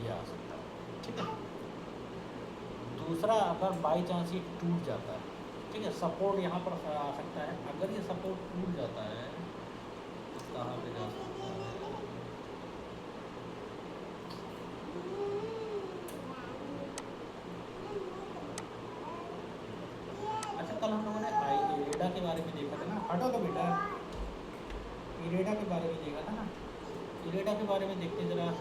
ये आ सकता है, ठीक है। दूसरा, अगर बाई चांस ये टूट जाता है, ठीक है, सपोर्ट यहाँ पर आ सकता है, अगर ये सपोर्ट टूट जाता है तो कहाँ पे जा सकता है? अच्छा, कल हम लोगों ने इरेडा के बारे में देखा था ना, हटो तो बेटा, इरेडा के बारे में देखा था ना, इरेडा के बारे में देखते जरा।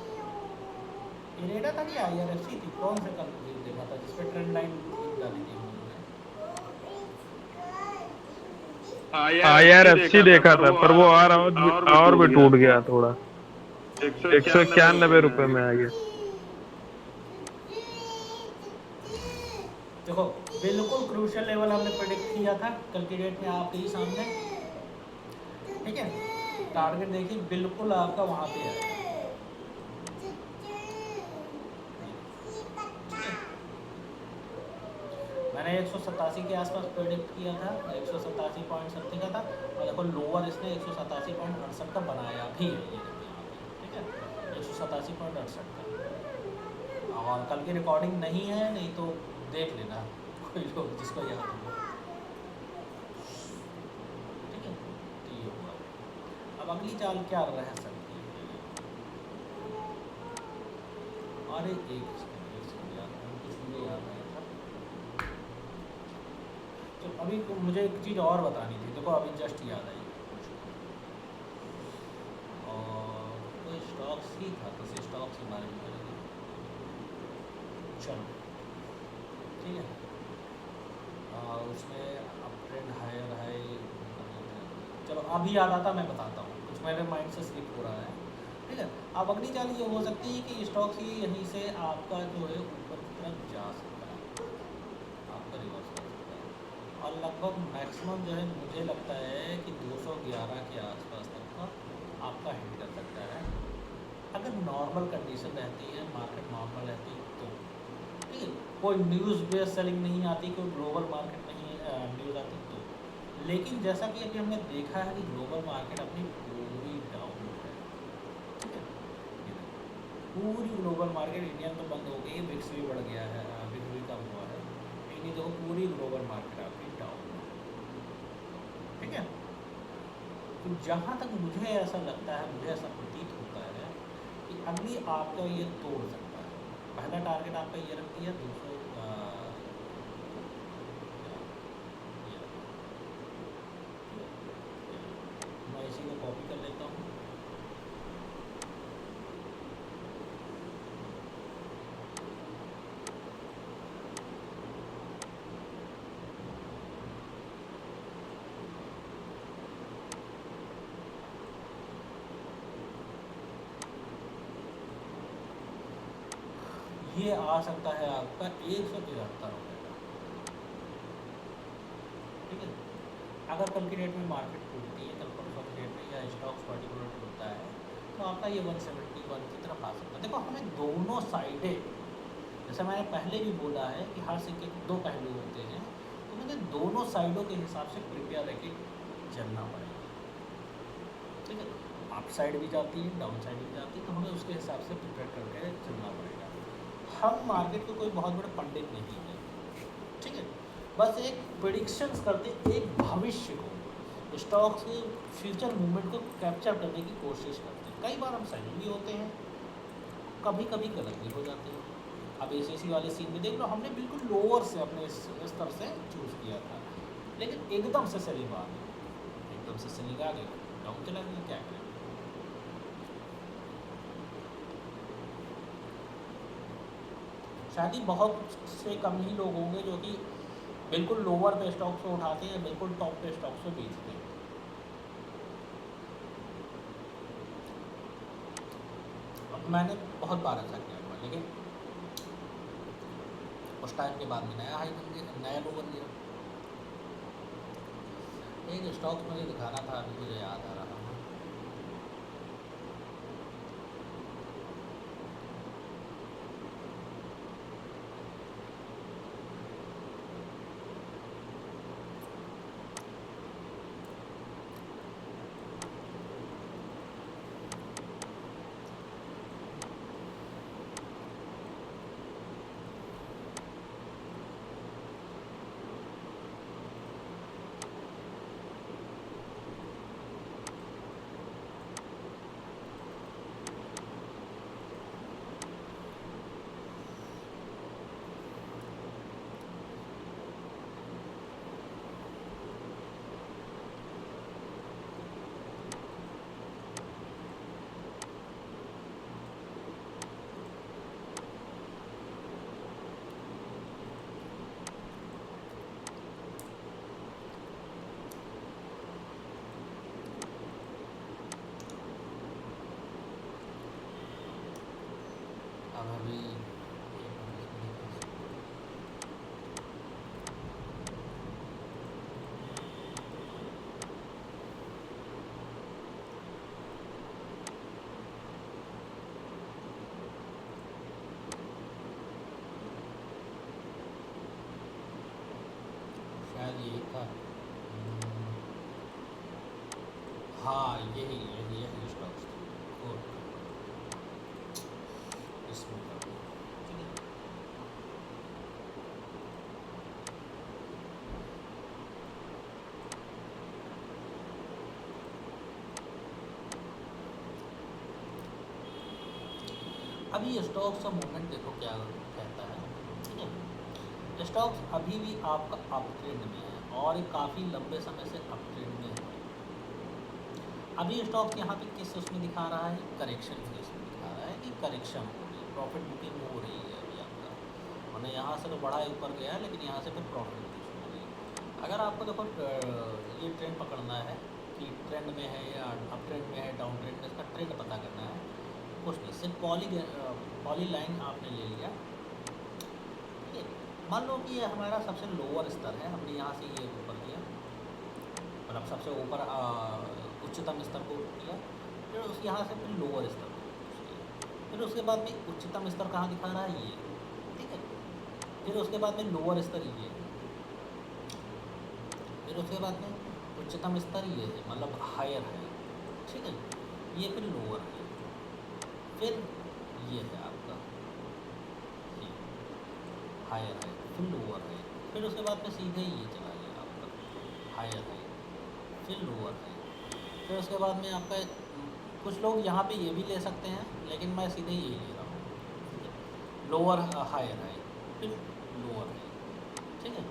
इरेडा था कि आईआरएफसी थी, कौन सा कल देखा था जिस पर ट्रेंड लाइन डाली थी हम लोगों आईआरएफसी देखा था, पर वो और भी टूट गया थोड़ा, एक सौ ने? इक्यानबे रुपये में आ गया। देखो बिल्कुल क्रूशियल लेवल हमने प्रेडिक्ट किया था कल की डेट में आपके ही सामने, ठीक है। टारगेट देखिए बिल्कुल आपका वहाँ पे है, मैंने 187 के आसपास प्रेडिक्ट किया था, 187 पॉइंट समथिंग का था, और देखो लोअर इसने 187.68 का बनाया भी है, ये देखो यहाँ पे, ठीक है, 187.68 का। और कल की रिकॉर्डिंग नहीं है, नहीं तो देख लेना कोई लोग जिसको याद हो, ठीक है। तो ये हुआ, अब अगली चाल क्या रह सकती है? अरे एक सेकंड यार, कुछ मुझे याद आया था, अभी मुझे एक चीज़ और बतानी थी, देखो अभी जस्ट याद आई और कोई स्टॉक्स ही था, किसी स्टॉक्स के बारे में करेंगे। चलो ठीक है, उसमें अप ट्रेंड हायर है, चलो अभी याद आता मैं बताता हूँ, कुछ मेरे माइंड से स्लिप हो रहा है। ठीक है, अब अगली चाल ये हो सकती है कि स्टॉक्स ही यहीं से आपका जो है ऊपर की तरफ जा सकता है, आपका रिवर्स कर सकता है और लगभग मैक्सिमम जो है मुझे लगता है कि 211 के आसपास तक का आपका हिट कर सकता है, अगर नॉर्मल कंडीशन रहती है, मार्केट नॉर्मल रहती है तो। ठीक है, कोई न्यूज़ बेस्ड सेलिंग नहीं आती, कोई ग्लोबल मार्केट नहीं न्यूज़ आती तो। लेकिन जैसा कि अभी हमने देखा है कि ग्लोबल मार्केट अपनी पूरी डाउन है। ठीक है, पूरी ग्लोबल मार्केट, इंडिया तो बंद हो गई, विक्स भी बढ़ गया है, विक्स भी कम हुआ है, लेकिन देखो पूरी ग्लोबल मार्केट आपकी डाउन है। ठीक है, तो जहाँ तक मुझे ऐसा लगता है, मुझे ऐसा प्रतीत होता है कि अगली आपका ये तोड़ सकता है। पहला टारगेट आपका ये रख दिया 200, मैं इसी को कॉपी कर लेता हूँ। ये आ सकता है आपका 173 रुपये का। ठीक है, अगर कल की डेट में मार्केट टूटती है, कल परसों की डेट में या स्टॉक्स पर्टिकुलर टूटता है तो आपका ये 171 की तरफ आ सकता है। देखो हमें दोनों साइडें, जैसे मैंने पहले भी बोला है कि हर सिक्के के दो पहलू होते हैं, तो मुझे दोनों साइडों के हिसाब से प्रिपेयर रह के चलना पड़ेगा। ठीक है, अप साइड भी जाती है, डाउन साइड भी जाती है, तो हमें उसके हिसाब से प्रिपेयर करके चलना पड़ेगा। हम मार्केट के कोई बहुत बड़े पंडित नहीं हैं। ठीक है, बस एक प्रेडिक्शंस करते, एक भविष्य को, स्टॉक्स के फ्यूचर मूवमेंट को कैप्चर करने की कोशिश करते हैं। कई बार हम सही भी होते हैं, कभी कभी गलत भी हो जाते हैं। अब एसएससी वाले सीन में देख लो, हमने बिल्कुल लोअर से अपने स्तर से चूज़ किया था, लेकिन एकदम से सेलिंग आ गई, एकदम से सेलिंग आ गई, डाउन चला गया, क्या करें। शायद ही बहुत से कम ही लोग होंगे जो कि बिल्कुल लोअर पे स्टॉक्स को उठाते हैं, बिल्कुल टॉप पे स्टॉक्स को बेचते हैं। अब मैंने बहुत बार ऐसा किया हुआ, लेकिन उस टाइम के बाद में नया हाई बन गया, नया लो बन गया। एक स्टॉक मुझे दिखाना था, अभी मुझे याद आ रहा है। अब अभी शायद यही था। हाँ, यही यही यही स्टॉक्स थे। और इसमें कर दो। ठीक है, अभी स्टॉक्स का मूवमेंट देखो क्या कहता है। ठीक है, स्टॉक्स अभी भी आपका अप ट्रेंड में है। और ये काफ़ी लंबे समय से अप ट्रेंड में है। अभी स्टॉक यहाँ पे किस उसमें दिखा रहा है, करेक्शन फेज में दिखा रहा है कि करेक्शन हो रही है, प्रॉफिट बुकिंग हो रही है अभी आपका। मैंने यहाँ से तो बड़ा ऊपर गया है, लेकिन यहाँ से फिर प्रॉफिट बुकिंग हो रही है। अगर आपको देखो ये ट्रेंड पकड़ना है कि ट्रेंड में है या अप ट्रेंड में है, डाउन ट्रेंड में, इसका ट्रेंड पता करना है, कुछ नहीं, सिर्फ पॉली लाइन आपने ले लिया, ठीक है। मान लो कि ये हमारा सबसे लोअर स्तर है, हमने यहाँ से ये ऊपर किया, मतलब सबसे ऊपर उच्चतम स्तर को किया, फिर उस यहाँ से फिर लोअर स्तर को किया, फिर उसके बाद में उच्चतम स्तर कहाँ दिखा रहा है, ये, ठीक है। फिर उसके बाद में लोअर स्तर ये, फिर उसके बाद में उच्चतम स्तर ये है, मतलब हायर है, ठीक है। ये फिर लोअर है, फिर ये है आपका ये हायर है, फिर लोअर है, फिर उसके बाद में सीधे ये चला गया आपका हायर है, फिर लोअर है, फिर उसके बाद में आपका कुछ लोग यहाँ पे ये भी ले सकते हैं, लेकिन मैं सीधे यही ले रहा हूँ, लोअर हायर है, फिर लोअर है, ठीक है।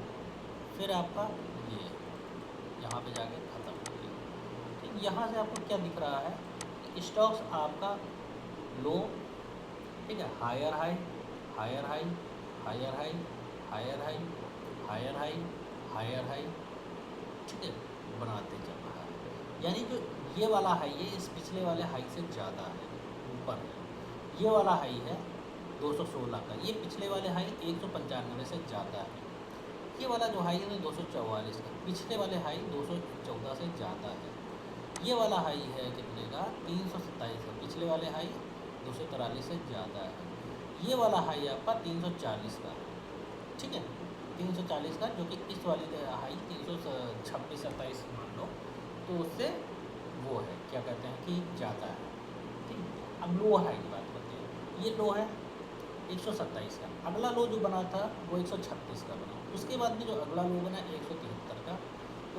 फिर आपका ये यहाँ पे जाके ख़त्म हो गया, ठीक। यहाँ से आपको क्या दिख रहा है, स्टॉक्स आपका लो, ठीक है, higher high, higher high, higher high, higher high, higher high, higher high, ठीक है, बनाते चल रहा है। यानी जो ये वाला हाई है इस पिछले वाले हाई से ज़्यादा है, ऊपर है। ये वाला हाई है 216 का, ये पिछले वाले हाई 195 से ज़्यादा है। ये वाला जो हाई है 244 का, पिछले वाले हाई 214 से ज़्यादा है। ये वाला हाई है कितने का, 327 का, पिछले वाले हाई 243 से ज़्यादा है। ये वाला हाई आपका 340 का, ठीक है, 340 का, जो कि इस वाली हाई 326-27 मान लो, तो उससे वो है, क्या कहते हैं कि ज़्यादा है, ठीक। अब लो हाई की बात करते हैं, ये लो है 127 का, अगला लो जो बना था वो 136 का बना, उसके बाद में जो अगला लो बना 173 का,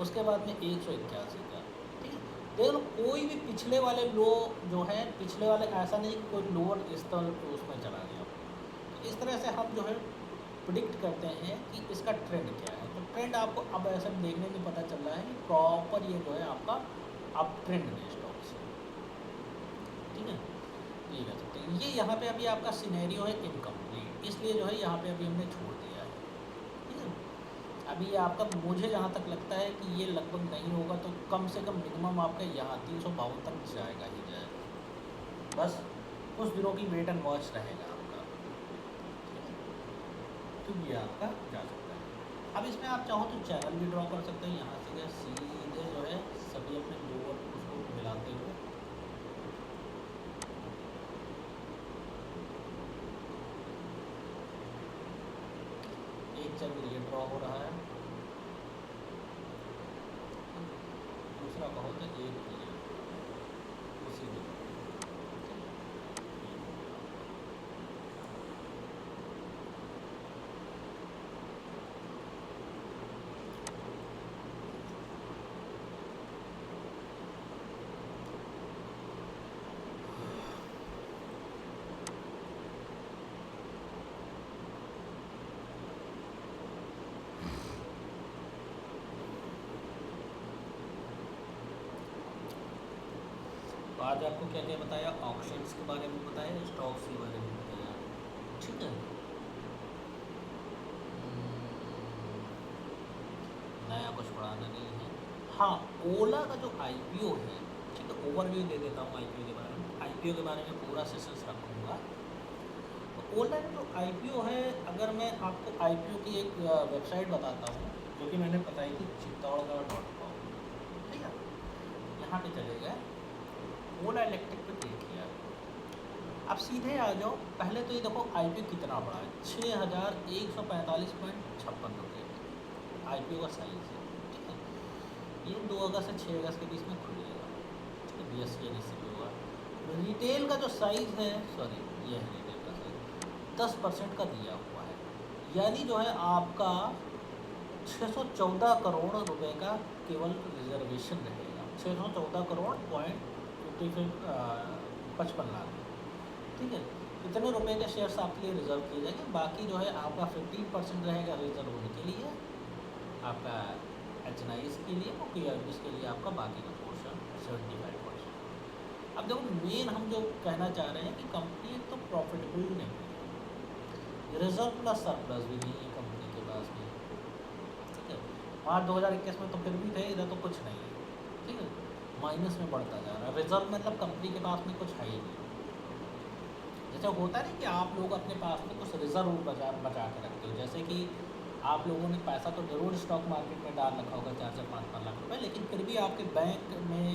उसके बाद में 181 का, ठीक है। देख लो कोई भी पिछले वाले लो जो है, पिछले वाले ऐसा नहीं कि कोई लोअर स्तर उसमें चला गया। तो इस तरह से हम जो है प्रिडिक्ट करते हैं कि इसका ट्रेंड क्या है। तो ट्रेंड आपको अब ऐसा देखने में पता चल रहा है कि प्रॉपर ये जो है आपका अप ट्रेंड में स्टॉक से, ठीक है, ये कह सकते हैं। ये यहाँ पे अभी आपका सिनेरियो है इनकम्प्लीट, इसलिए जो है यहाँ पे अभी हमने छोड़ दिया है, ठीक है। अभी आपका मुझे जहाँ तक लगता है कि ये लगभग नहीं होगा, तो कम से कम मिनिमम आपका यहाँ 352 तक जाएगा ही जाएगा, बस कुछ दिनों की वेट एंड वॉच रहेगा आपका, ठीक है। तो ये आपका जा सकता है। अब इसमें आप चाहो तो चैनल भी ड्रॉ कर सकते हैं, यहाँ से सीधे जो है सभी अपने लोअर उसको मिलाते हुए, एक चैनल ये ड्रॉ हो रहा है, दूसरा कहो तो एक ये उसी में, तो आज आपको क्या क्या बताया, ऑप्शंस के बारे में बताया, स्टॉक्स के बारे में बताया, ठीक है। नया कुछ पढ़ाना नहीं है। हाँ, ओला का जो आईपीओ है, ठीक है, ओवरव्यू दे देता हूँ आईपीओ के बारे में। आईपीओ के बारे में पूरा सेशंस रखूँगा। तो ओला का जो आईपीओ है, अगर मैं आपको आईपीओ की एक वेबसाइट बताता हूँ जो कि मैंने बताई थी, चित्तौड़गढ़.com, ठीक है। यहाँ पे चले गए, ओला इलेक्ट्रिक पे क्लिक किया, अब सीधे आ जाओ। पहले तो ये देखो आईपीओ कितना बड़ा है, 6145.56 रुपये आईपीओ का साइज है, ठीक है। ये 2 अगस्त से 6 अगस्त के बीच में खुलेगा, ठीक है, BSE NSE होगा। रिटेल का जो साइज़ है, सॉरी ये है रिटेल का साइज, 10% का दिया हुआ है, यानी जो है आपका 614 करोड़ रुपए का केवल रिजर्वेशन रहेगा, 614 करोड़ पॉइंट 55 लाख, ठीक है। इतने रुपए के शेयर्स आपके लिए रिजर्व किए जाएंगे। बाकी जो है आपका 15% रहेगा रिजर्व होने के लिए, आपका एच के लिए और KRBs के लिए आपका बाकी का पोर्शन 75%। अब देखो मेन हम जो कहना चाह रहे हैं कि कंपनी एक तो प्रॉफिटेबल नहीं है, रिजर्व प्लस सरप्लस भी नहीं है कंपनी के पास में, ठीक है। मार्च 2021 में तो फिर भी थे, इधर तो कुछ नहीं है, ठीक है, माइनस में बढ़ता जा रहा है। रिजर्व मतलब कंपनी के पास में कुछ है ही नहीं। जैसे होता नहीं कि आप लोग अपने पास में कुछ रिजर्व बचा के रखते हो, जैसे कि आप लोगों ने पैसा तो ज़रूर स्टॉक मार्केट में डाल रखा होगा 4-5 लाख रुपए, लेकिन फिर भी आपके बैंक में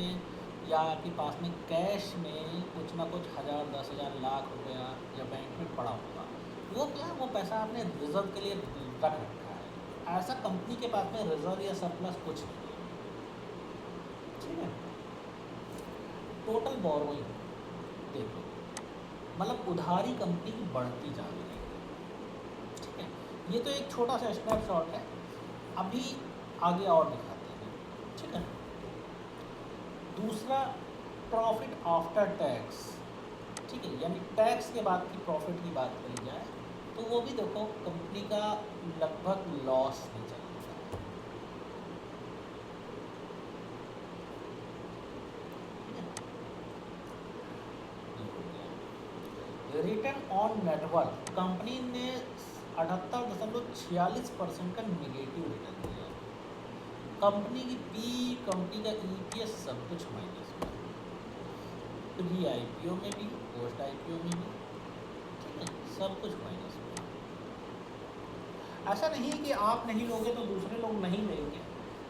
या आपके पास में कैश में कुछ ना कुछ 1000, 10,000, लाख रुपया या बैंक में पड़ा होगा। वो क्या, वो पैसा आपने रिजर्व के लिए रख रखा है। ऐसा कंपनी के पास में रिजर्व या सरप्लस कुछ नहीं है, ठीक है। टोटल बोरोइंग देखो, मतलब उधारी कंपनी की बढ़ती जा रही है, ठीक है। ये तो एक छोटा सा स्नैपशॉट है, अभी आगे और दिखाते हैं, ठीक है। दूसरा प्रॉफिट आफ्टर टैक्स, ठीक है, यानी टैक्स के बाद की प्रॉफिट की बात करी जाए तो वो भी देखो कंपनी का लगभग लॉस में चल रहा है, ठीक है। रिटर्न ऑन नेटवर्क कंपनी ने 78.46% का निगेटिव रिटर्न दिया। कंपनी की पी, कंपनी का EPS सब कुछ माइनस में, प्री IPO में भी, पोस्ट IPO में भी, ठीक है, सब कुछ माइनस में। ऐसा नहीं कि आप नहीं लोगे तो दूसरे लोग नहीं लेंगे,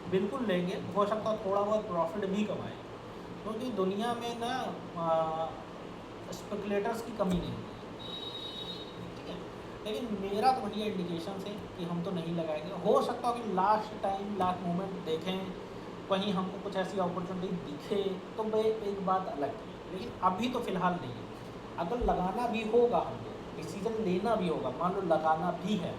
बिल्कुल लेंगे, हो सकता है थोड़ा बहुत प्रॉफिट भी कमाएं, क्योंकि दुनिया में ना स्पेकुलेटर्स की कमी नहीं है, ठीक है। लेकिन मेरा तो भैया इंडिकेशन है कि हम तो नहीं लगाएंगे। हो सकता है कि लास्ट टाइम लास्ट मोमेंट देखें, कहीं हमको कुछ ऐसी अपॉर्चुनिटी दिखे तो भाई एक बात अलग है, लेकिन अभी तो फ़िलहाल नहीं है। अगर लगाना भी होगा, हमको डिसीजन लेना भी होगा, मान लो लगाना भी है,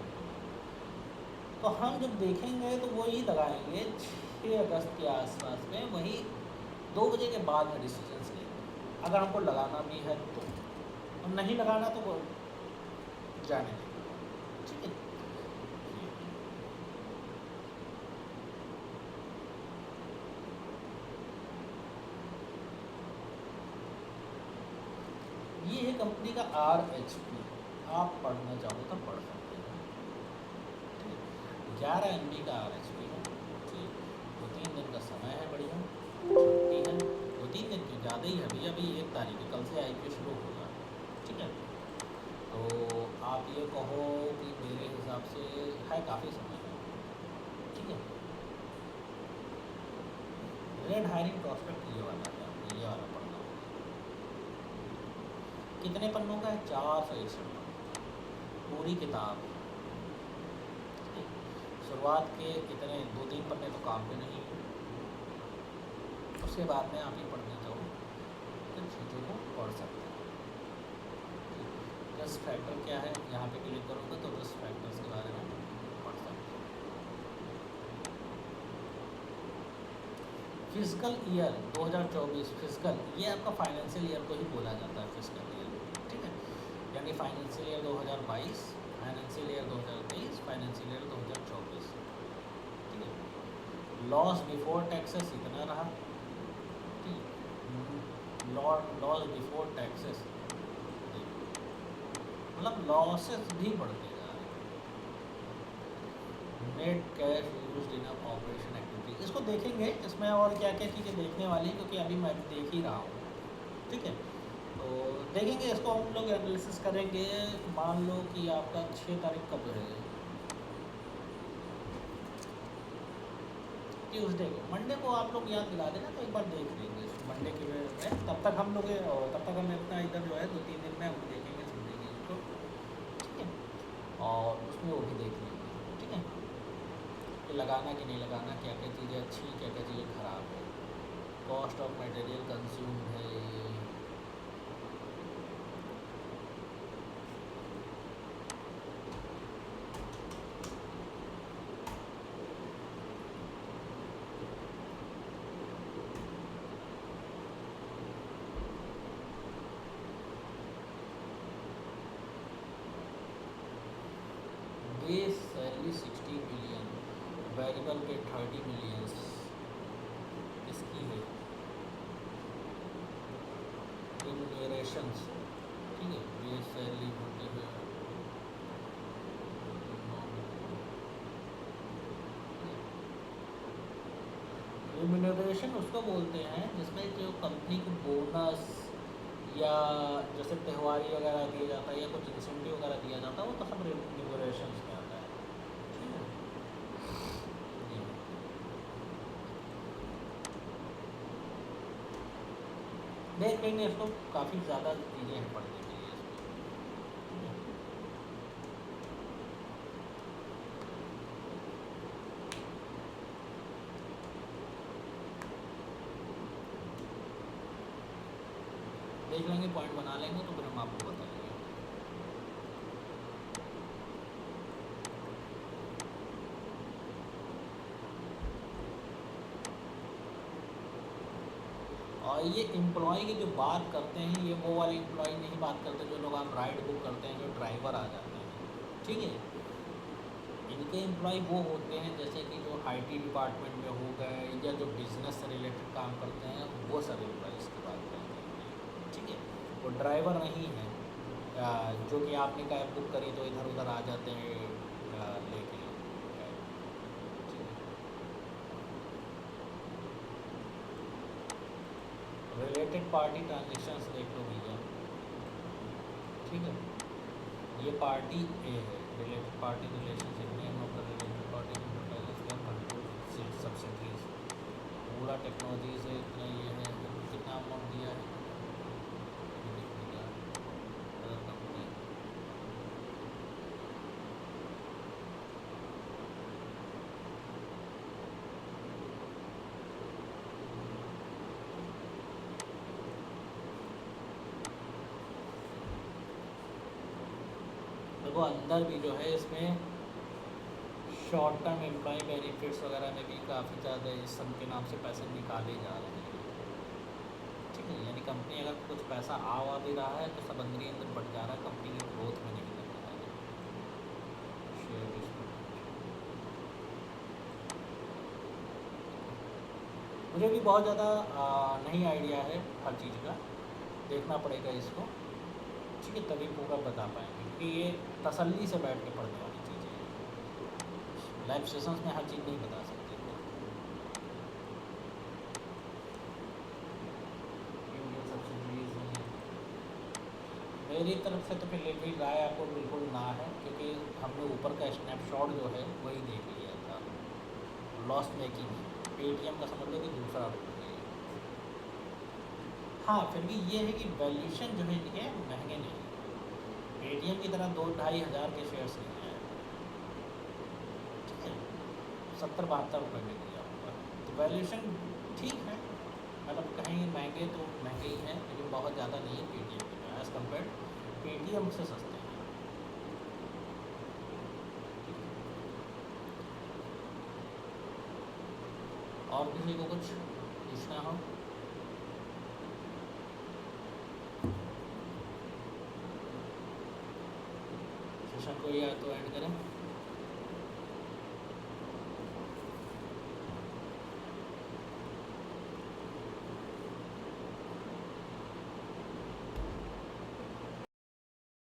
तो हम जब देखेंगे तो वही लगाएंगे 6 अगस्त के आसपास में, वही 2 बजे के बाद में डिसीजन लेंगे। अगर हमको लगाना भी है तो, और नहीं लगाना तो वो जाने देंगे, ठीक है। ये है कंपनी का RHP, आप पढ़ना चाहो तो पढ़ सकते हैं, ठीक है। 11 MB का RHP है, ठीक। 2-3 दिन का समय है, बढ़िया छुट्टी है, 2-3 दिन की ज़्यादा ही है भैया, अभी 1 तारीख है, कल से IPO शुरू होगा, ठीक है। तो आप ये कहो कि मेरे हिसाब से है काफ़ी समय है, ठीक है। रेड हायरिंग प्रॉस्पेक्ट ये वाला है, आपको ये वाला पढ़ना होगा। कितने पन्नों का है? 461 पन्नों, पूरी किताब, ठीक है। शुरुआत के कितने 2-3 पन्ने तो काम पे नहीं है, उसके बाद में आप ये पढ़ना चाहो तो चीज़ों को पढ़ सकते हैं। रिस्क फैक्टर क्या है, यहाँ पे क्लिक करोगे तो रिस्क फैक्टर्स के बारे में पढ़ सकते हैं। फिजिकल ईयर 2024, फिजिकल ये आपका फाइनेंशियल ईयर को ही बोला जाता है फिजिकल ईयर, ठीक है। यानी financial year 2022, financial year 2023, financial year 2024, ठीक है। लॉस बिफोर टैक्सेस इतना रहा, ठीक। लॉस बिफोर टैक्सेस, मतलब लॉसेस भी बढ़ते जा रहे हैं। Net cash used in operation activity, इसको देखेंगे, इसमें और क्या क्या चीज़ें देखने वाली, क्योंकि अभी मैं देख ही रहा हूँ, ठीक है। तो देखेंगे इसको, हम लोग एनालिसिस करेंगे। मान लो कि आपका 6 तारीख कब है, ट्यूसडे को, मंडे को आप लोग याद दिला देना तो एक बार देख लेंगे मंडे के में। तब तक हम लोग अपना इधर जो है 2-3 दिन में हम देखेंगे, समझेंगे इसको, ठीक है। और उसमें वो भी देख लेंगे, ठीक है, कि लगाना कि नहीं लगाना, क्या क्या चीज़ें अच्छी, क्या क्या चीज़ें ख़राब है, कॉस्ट ऑफ मटेरियल कंज्यूम है, बेस सैलरी 60 मिलियन, वेरिएबल पे 30 मिलियंस इसकी है रिम्यूनरेशंस, ठीक है, बेस सैलरी होती है। रिम्यूनरेशन उसको बोलते हैं जिसमें जो कंपनी को बोनस या जैसे त्योहारी वगैरह दिया जाता है या कुछ इंसेंटिव वगैरह दिया जाता है, वो तो सब रिम्यूनरेशन में आता है, ठीक है। जी। देख लेंगे इसको, काफ़ी ज़्यादा चीज़ें हैं पढ़ने के लिए इसमें। देख लेंगे, पॉइंट बना लेंगे तो फिर हम आपको बताएंगे। और ये एम्प्लॉय की जो बात करते हैं, ये वो वाले एम्प्लॉय नहीं बात करते जो लोग आप राइड बुक करते हैं, जो ड्राइवर आ जाते हैं, ठीक है। इनके एम्प्लॉय वो होते हैं जैसे कि जो आईटी डिपार्टमेंट में हो गए या जो बिजनेस से रिलेटेड काम करते हैं, वो सब एम्प्लॉयज़ की बात करते हैं, ठीक है। वो ड्राइवर नहीं है जो कि आपने कैब बुक करी तो इधर उधर आ जाते हैं लेके कैब, ठीक है। रिलेटेड पार्टी ट्रांजेक्शन्स देख लो भैया, ठीक है। ये पार्टी ए है, related party relationship name of the related party subsidies, पूरा टेक्नोलॉजी से इतना ये है, कितना अमाउंट दिया है ये देख लीजिए अदर कंपनी। देखो अंदर भी जो है इसमें शॉर्ट टर्म एम्प्लॉय बेनिफिट्स वगैरह में भी काफ़ी ज़्यादा इस सब के नाम से पैसे निकाले जा रहे हैं, ठीक है। यानी कंपनी अगर कुछ पैसा आ भी रहा है तो सब अंदर ही अंदर बढ़ जा रहा है, कंपनी की ग्रोथ में नहीं लग रहा है। शेयर मुझे भी बहुत ज़्यादा नहीं आइडिया है हर चीज़ का, देखना पड़ेगा इसको, ठीक है, तभी पूरा बता पाएंगे, क्योंकि ये तसल्ली से बैठ के पढ़ने वाली चीज़ें हैं। लाइव सेशंस में हर चीज़ नहीं बता सकते। इंडियन सब्सिडीज मेरी तरफ से तो फिर लेकिन राय आपको बिल्कुल ना है, क्योंकि हमने ऊपर का स्नैपशॉट जो है वही देख लिया था। लॉस मेकिंग पेटीएम का समझ लो कि दूसरा रूप है। हाँ, फिर भी ये है कि वैल्यूशन जो है इनके महंगे नहीं है, पेटीएम की तरह 2-2.5 हज़ार के शेयर्स नहीं है, ठीक है। 70-72 रुपये में दिया हुआ, तो वैल्यूशन ठीक है, मतलब कहीं महंगे तो महंगे ही हैं, लेकिन बहुत ज़्यादा नहीं है पेटीएम के एज़ कम्पेयर, पेटीएम से सस्ते हैं। और किसी को कुछ पूछना हो? सेशन को या तो एंड करें।